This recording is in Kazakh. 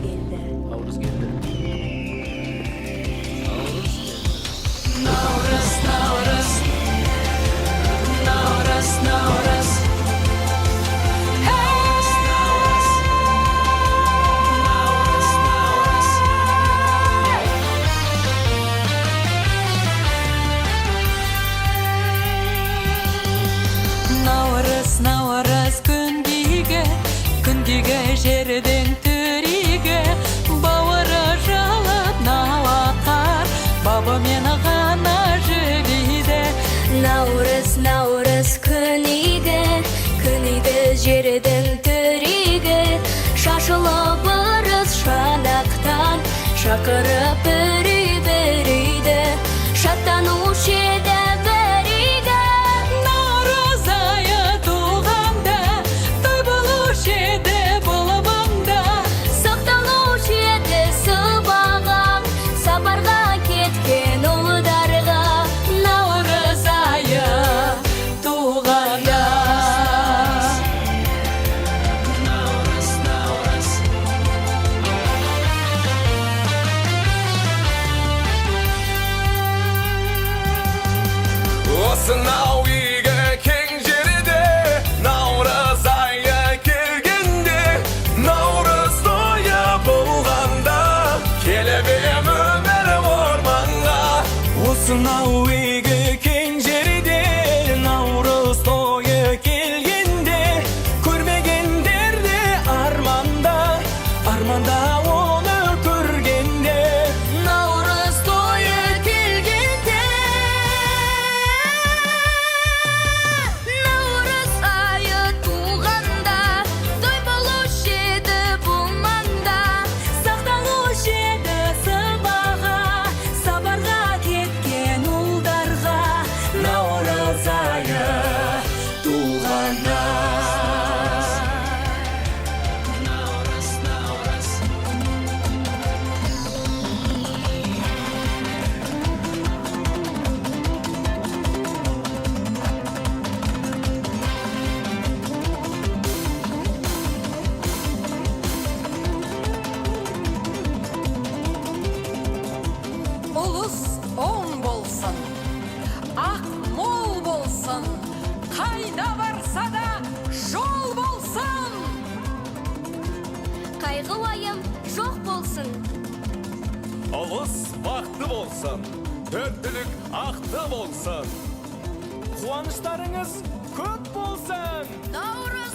geldi. Navruz geldi. Navruz, Navruz, Navruz, Navruz. Navruz, Navruz, Navruz, Navruz. Navruz, Navruz күндегі жердің түрегі бауыры жалып налатар бабы мені ғана жібейді. Наурыз, Наурыз күнігі жердің түрегі шашылып ырыс шанақтан шақырып бірі-біріді шаттанушы еді бірігі. Наурыз айы туғанда той болушы еді бұл маңда, Сақталушы еді сыбағам сапарға кеткен ұлдарға. наурыз айы туғанда. Наурыз, Наурыз. Осынау үйге кең жерде наурыз айы келгенде, наурыз тойы болғанда келіп ем өмір орманға. Осынау үйге кең жерде наурыз тойы келгенде, көрмегендер де арманда оны көргенде. Наурыз тойы келгенде, Наурыз айы туғанда той болушы еді бұл маңда, сақталушы еді сыбаға сапарға кеткен ұлдарға. Наурыз айы туғанда. Наурыз, Наурыз. Ұлыс оң болсын, ақ мол болсын, қайда барса да жол болсын. қайғы уайым жоқ болсын. Ұлыс бақытты болсын, төрттілік ақты болсын, қуаныштарыңыз көп болсын. Наурыз